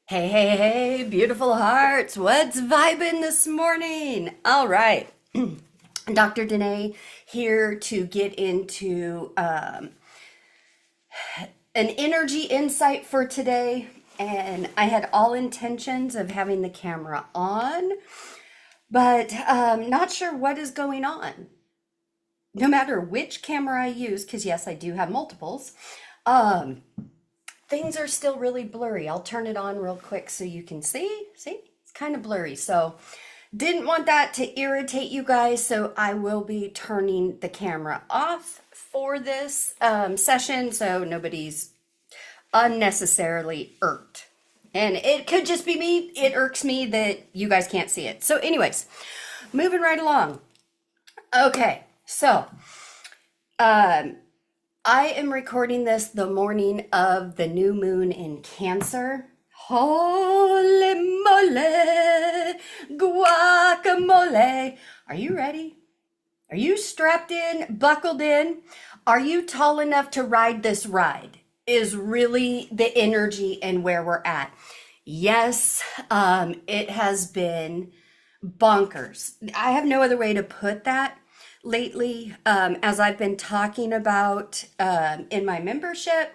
Hey, hey, hey, beautiful hearts. What's vibing this morning? All right. Dr. Denae here to get into an energy insight for today. And I had all intentions of having the camera on, but not sure what is going on. No matter which camera I use, because yes, I do have multiples, um, things are still really blurry. I'll turn it on real quick so you can see. See, it's kind of blurry. So didn't want that to irritate you guys. So I will be turning the camera off for this session so nobody's unnecessarily irked. And it could just be me. It irks me that you guys can't see it. So anyways, moving right along. Okay, so I am recording this the morning of the new moon in Cancer. Holy moly, guacamole. Are you ready? Are you strapped in, buckled in? Are you tall enough to ride this ride? Is really the energy and where we're at. Yes, it has been bonkers. I have no other way to put that lately, as I've been talking about in my membership,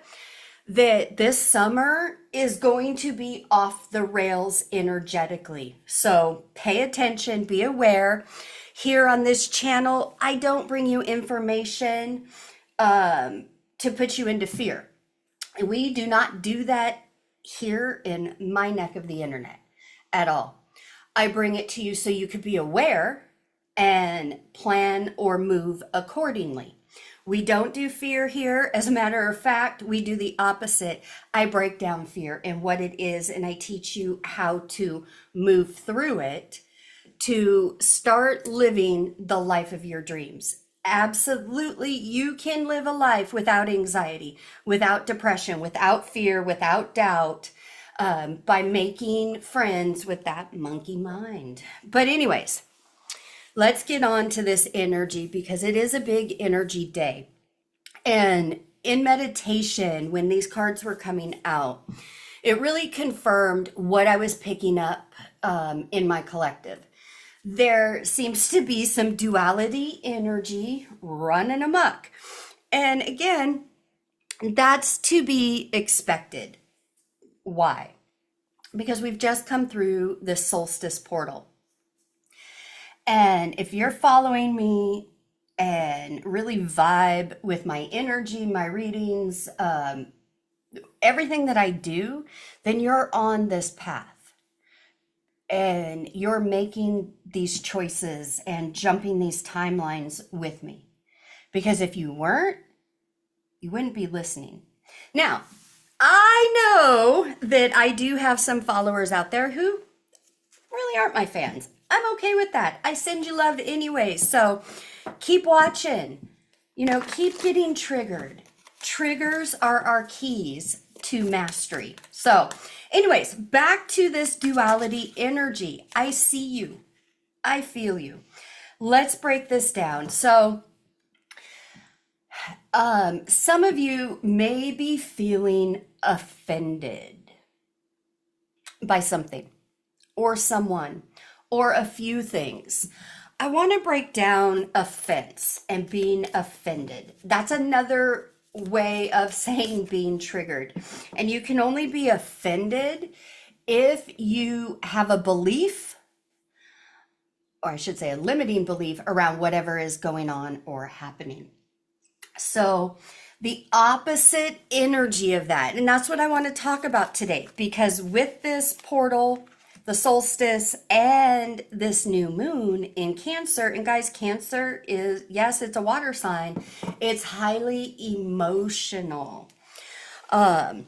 that this summer is going to be off the rails energetically. So pay attention, be aware. Here on this channel, I don't bring you information to put you into fear. We do not do that here in my neck of the internet at all. I bring it to you so you could be aware and plan or move accordingly. We don't do fear here. As a matter of fact, we do the opposite. I break down fear and what it is, and I teach you how to move through it to start living the life of your dreams. Absolutely, you can live a life without anxiety, without depression, without fear, without doubt, by making friends with that monkey mind. But anyways, let's get on to this energy because it is a big energy day. And in meditation, when these cards were coming out, it really confirmed what I was picking up in my collective. There seems to be some duality energy running amok. And again, that's to be expected. Why? Because we've just come through the solstice portal. And if you're following me and really vibe with my energy, my readings, everything that I do, then you're on this path. And you're making these choices and jumping these timelines with me. Because if you weren't, you wouldn't be listening. Now, I know that I do have some followers out there who really aren't my fans. I'm okay with that. I send you love anyway. So keep watching. Keep getting triggered. Triggers are our keys to mastery. So anyways, back to this duality energy. I see you. I feel you. Let's break this down. So some of you may be feeling offended by something or someone or a few things. I want to break down offense and being offended. That's another way of saying being triggered. And you can only be offended if you have a belief, or I should say a limiting belief around whatever is going on or happening. So the opposite energy of that, and that's what I want to talk about today, because with this portal, the solstice, and this new moon in Cancer, and guys, Cancer is, yes, it's a water sign. It's highly emotional. And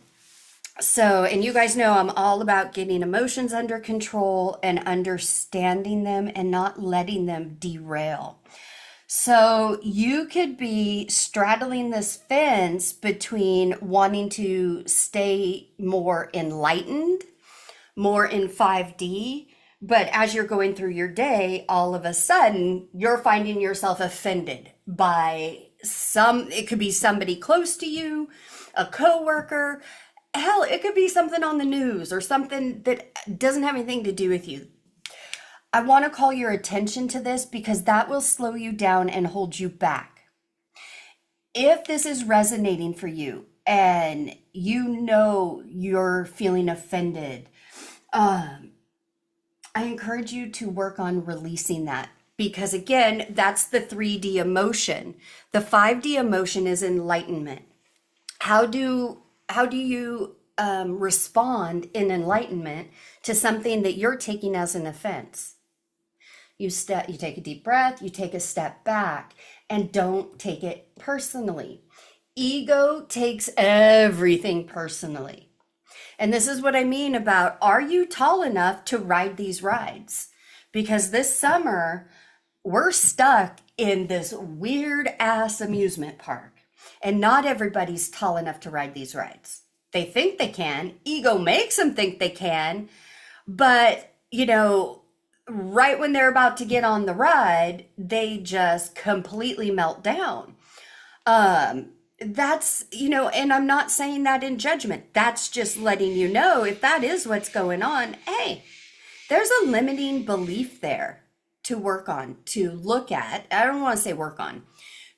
you guys know I'm all about getting emotions under control and understanding them and not letting them derail. So you could be straddling this fence between wanting to stay more enlightened, more in 5D, but as you're going through your day, all of a sudden you're finding yourself offended by it could be somebody close to you, a coworker, Hell, it could be something on the news or something that doesn't have anything to do with you. I want to call your attention to this because that will slow you down and hold you back. If this is resonating for you and you know you're feeling offended, um, I encourage you to work on releasing that because, again, that's the 3D emotion. The 5D emotion is enlightenment. How do you respond in enlightenment to something that you're taking as an offense? You take a deep breath, you take a step back, and don't take it personally. Ego takes everything personally. And this is what I mean about, are you tall enough to ride these rides? Because this summer, we're stuck in this weird ass amusement park. And not everybody's tall enough to ride these rides. They think they can. Ego makes them think they can. But, right when they're about to get on the ride, they just completely melt down. And I'm not saying that in judgment. That's just letting you know if that is what's going on, hey, there's a limiting belief there to work on, to look at. I don't want to say work on,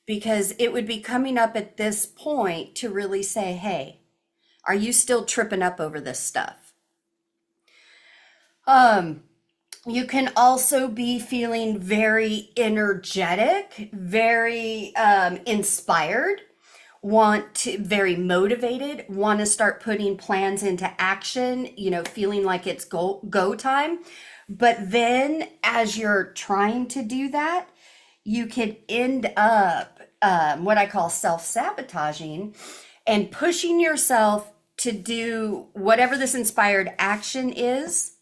because it would be coming up at this point to really say, hey, are you still tripping up over this stuff? You can also be feeling very energetic, very inspired, very motivated, want to start putting plans into action, feeling like it's go time. But then as you're trying to do that, you could end up what I call self-sabotaging and pushing yourself to do whatever this inspired action is.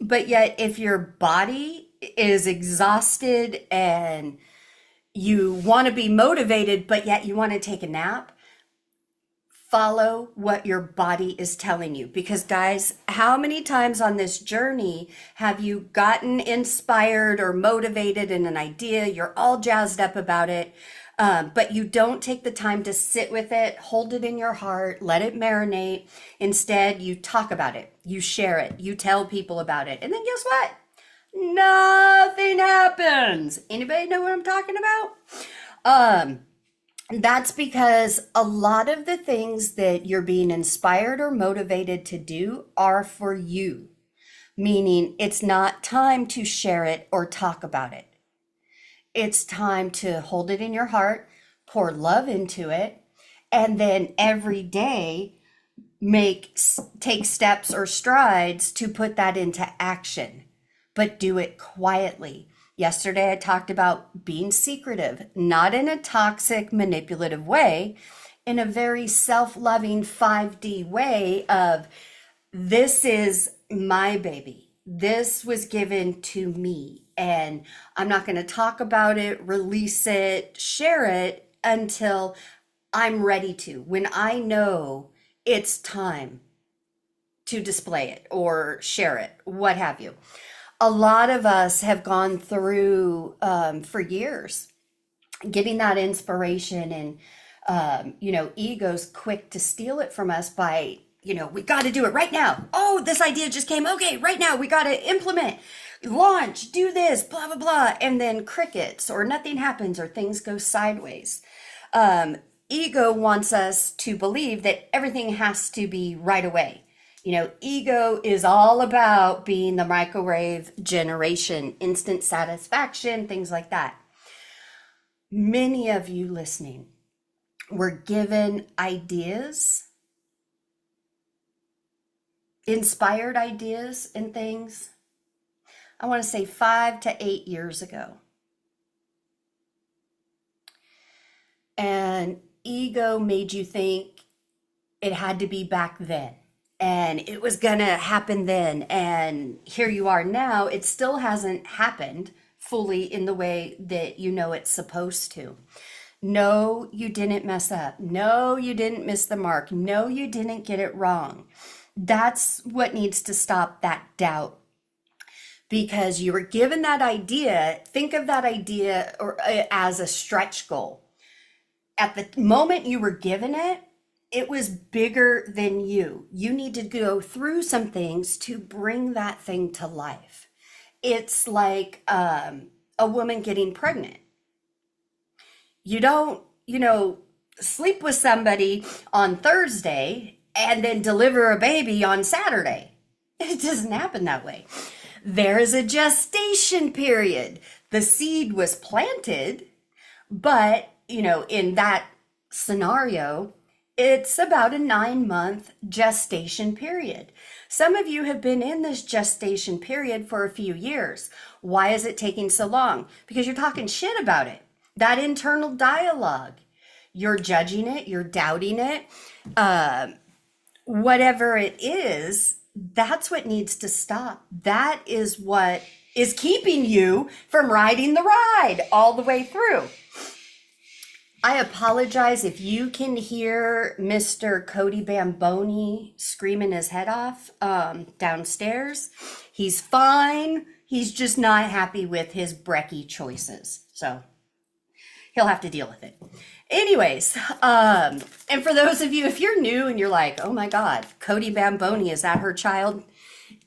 But yet, if your body is exhausted and you want to be motivated, but yet you want to take a nap, follow what your body is telling you. Because, guys, how many times on this journey have you gotten inspired or motivated in an idea? You're all jazzed up about it, but you don't take the time to sit with it, hold it in your heart, let it marinate. Instead, you talk about it, you share it, you tell people about it. And then guess what? Nothing happens. Anybody know what I'm talking about? That's because a lot of the things that you're being inspired or motivated to do are for you, meaning it's not time to share it or talk about it. It's time to hold it in your heart, pour love into it, and then every day take steps or strides to put that into action, but do it quietly. Yesterday, I talked about being secretive, not in a toxic, manipulative way, in a very self-loving 5D way of, this is my baby. This was given to me, and I'm not going to talk about it, release it, share it until I'm ready to. When I know it's time to display it or share it, what have you. A lot of us have gone through for years getting that inspiration, and ego's quick to steal it from us by, we got to do it right now. Oh, this idea just came. Okay, right now we got to implement, launch, do this, blah, blah, blah. And then crickets, or nothing happens, or things go sideways. Ego wants us to believe that everything has to be right away. Ego is all about being the microwave generation, instant satisfaction, things like that. Many of you listening were given ideas, inspired ideas and things, I want to say 5 to 8 years ago. And ego made you think it had to be back then. And it was going to happen then. And here you are now. It still hasn't happened fully in the way that it's supposed to. No, you didn't mess up. No, you didn't miss the mark. No, you didn't get it wrong. That's what needs to stop that doubt. Because you were given that idea. Think of that idea as a stretch goal. at the moment you were given it, it was bigger than you. You need to go through some things to bring that thing to life. It's like a woman getting pregnant. You don't, sleep with somebody on Thursday and then deliver a baby on Saturday. It doesn't happen that way. There is a gestation period. The seed was planted, but, in that scenario, it's about a 9-month gestation period. Some of you have been in this gestation period for a few years. Why is it taking so long? Because you're talking shit about it. That internal dialogue. You're judging it, you're doubting it. Whatever it is, that's what needs to stop. That is what is keeping you from riding the ride all the way through. I apologize if you can hear Mr. Cody Bamboni screaming his head off downstairs. He's fine. He's just not happy with his brekkie choices. So he'll have to deal with it. Anyways, and for those of you, if you're new and you're like, oh my God, Cody Bamboni, is that her child?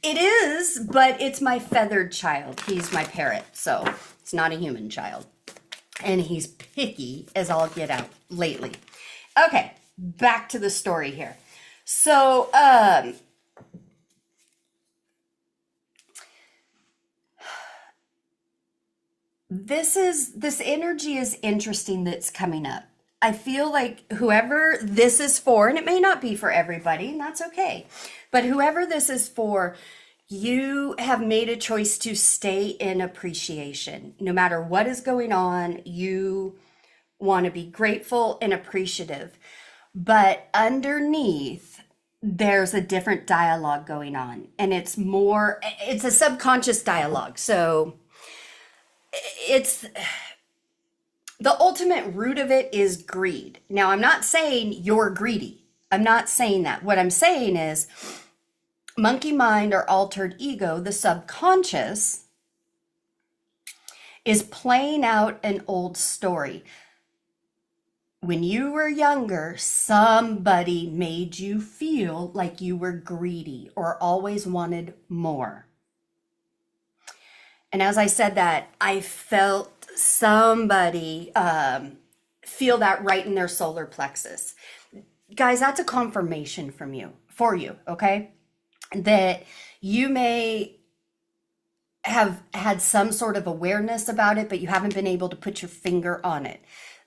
It is, but it's my feathered child. He's my parrot, so it's not a human child. And he's picky as all get out lately. Okay, back to the story here. So, this energy is interesting that's coming up. I feel like whoever this is for, and it may not be for everybody, and that's okay, but whoever this is for, you have made a choice to stay in appreciation. No matter what is going on, you want to be grateful and appreciative. But underneath, there's a different dialogue going on. And it's a subconscious dialogue. So it's the ultimate root of it is greed. Now, I'm not saying you're greedy. I'm not saying that. What I'm saying is, monkey mind or altered ego, the subconscious, is playing out an old story. When you were younger, somebody made you feel like you were greedy or always wanted more. And as I said that, I felt somebody feel that right in their solar plexus. Guys, that's a confirmation for you, okay? That you may have had some sort of awareness about it, but you haven't been able to put your finger on it.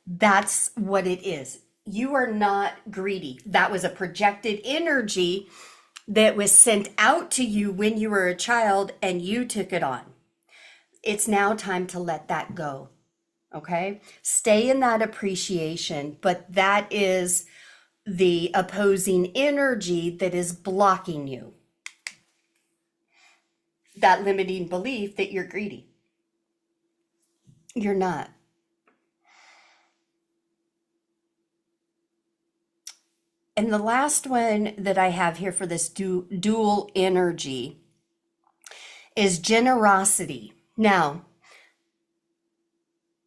That's what it is. You are not greedy. That was a projected energy that was sent out to you when you were a child and you took it on. It's now time to let that go, okay? Stay in that appreciation, but that is the opposing energy that is blocking you. That limiting belief that you're greedy. You're not. And the last one that I have here for this dual energy is generosity. Now,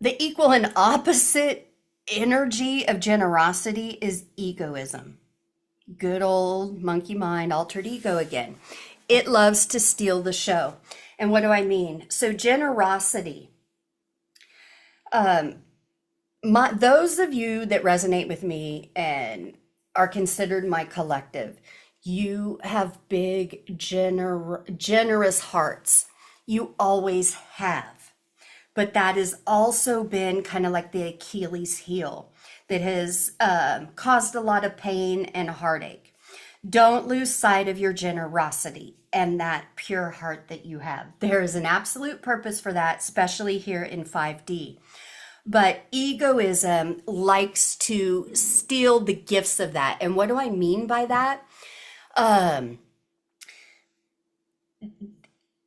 the equal and opposite energy of generosity is egoism. Good old monkey mind, altered ego again. It loves to steal the show. And what do I mean? So generosity, those of you that resonate with me and are considered my collective, you have big, generous hearts. You always have. But that has also been kind of like the Achilles heel that has caused a lot of pain and heartache. Don't lose sight of your generosity and that pure heart that you have. There is an absolute purpose for that, especially here in 5D. But egoism likes to steal the gifts of that. And what do I mean by that?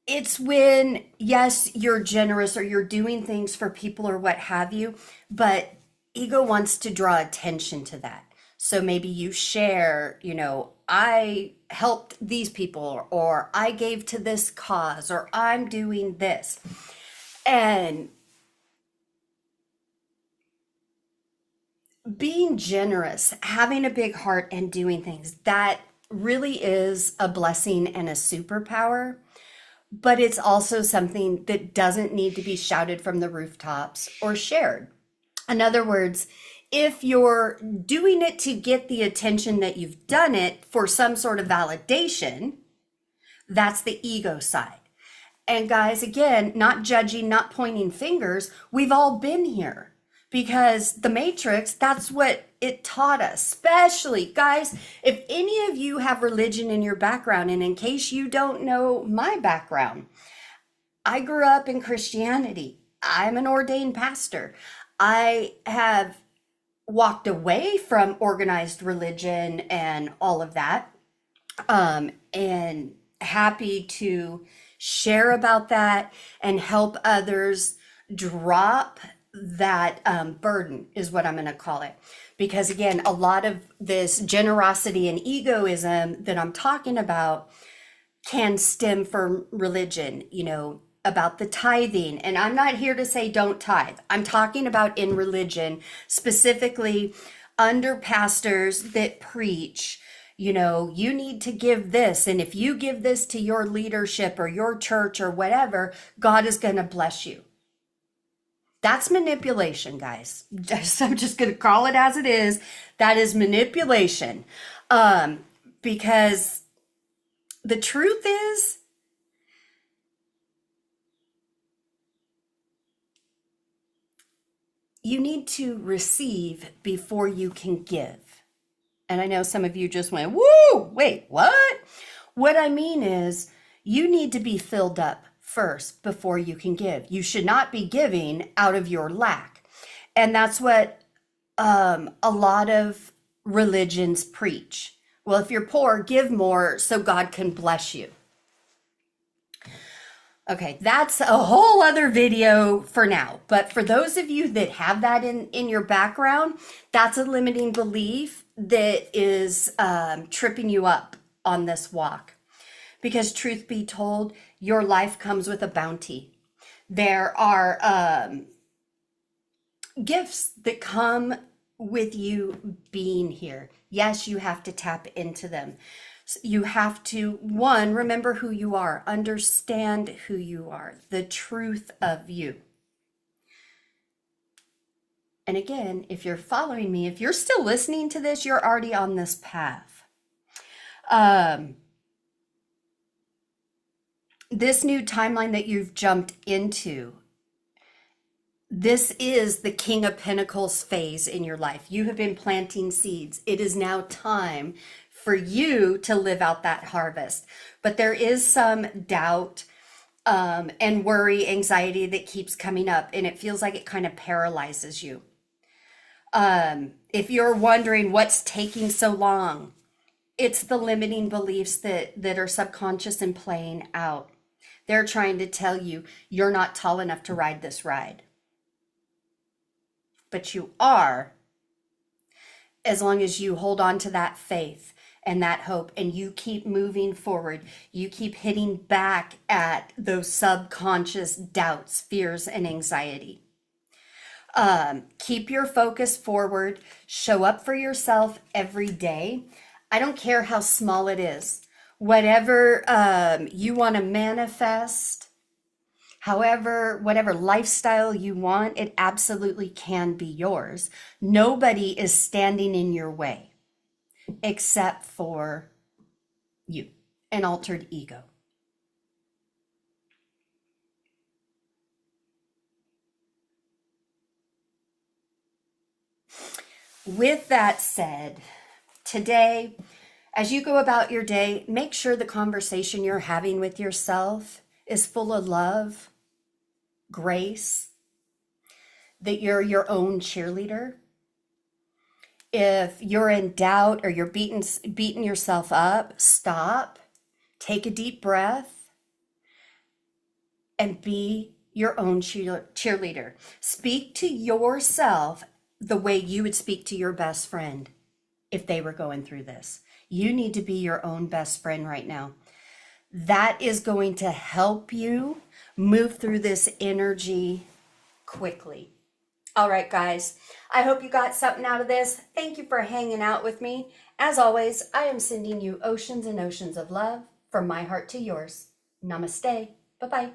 It's when, yes, you're generous or you're doing things for people or what have you, but ego wants to draw attention to that. So maybe you share, I helped these people, or I gave to this cause, or I'm doing this. And being generous, having a big heart, and doing things, that really is a blessing and a superpower. But it's also something that doesn't need to be shouted from the rooftops or shared. In other words, if you're doing it to get the attention that you've done it for some sort of validation, that's the ego side. And guys, again, not judging, not pointing fingers, we've all been here because the Matrix, that's what it taught us. Especially, guys, if any of you have religion in your background, and in case you don't know my background, I grew up in Christianity. I'm an ordained pastor. I have walked away from organized religion and all of that, and happy to share about that and help others drop that burden, is what I'm going to call it. Because again, a lot of this generosity and egoism that I'm talking about can stem from religion, about the tithing. And I'm not here to say don't tithe. I'm talking about in religion, specifically under pastors that preach, you need to give this. And if you give this to your leadership or your church or whatever, God is going to bless you. That's manipulation, guys. I'm just going to call it as it is. That is manipulation. Because the truth is, you need to receive before you can give. And I know some of you just went, woo, wait, what? What I mean is, you need to be filled up first before you can give. You should not be giving out of your lack. And that's what a lot of religions preach. Well, if you're poor, give more so God can bless you. Okay, that's a whole other video for now. But for those of you that have that in your background, that's a limiting belief that is tripping you up on this walk. Because truth be told, your life comes with a bounty. There are gifts that come with you being here. Yes, you have to tap into them. You have to, one, remember who you are, understand who you are, the truth of you. And again, if you're following me, if you're still listening to this, you're already on this path. This new timeline that you've jumped into, this is the King of Pentacles phase in your life. You have been planting seeds. It is now time for you to live out that harvest. But there is some doubt and worry, anxiety that keeps coming up, and it feels like it kind of paralyzes you. If you're wondering what's taking so long, it's the limiting beliefs that are subconscious and playing out. They're trying to tell you you're not tall enough to ride this ride. But you are, as long as you hold on to that faith and that hope, and you keep moving forward. You keep hitting back at those subconscious doubts, fears, and anxiety. Keep your focus forward. Show up for yourself every day. I don't care how small it is. Whatever you want to manifest, however, whatever lifestyle you want, it absolutely can be yours. Nobody is standing in your way except for you, an altered ego. With that said, today, as you go about your day, make sure the conversation you're having with yourself is full of love, grace, that you're your own cheerleader. If you're in doubt or you're beating yourself up, stop, take a deep breath, and be your own cheerleader. Speak to yourself the way you would speak to your best friend if they were going through this. You need to be your own best friend right now. That is going to help you move through this energy quickly. All right, guys. I hope you got something out of this. Thank you for hanging out with me. As always, I am sending you oceans and oceans of love from my heart to yours. Namaste. Bye-bye.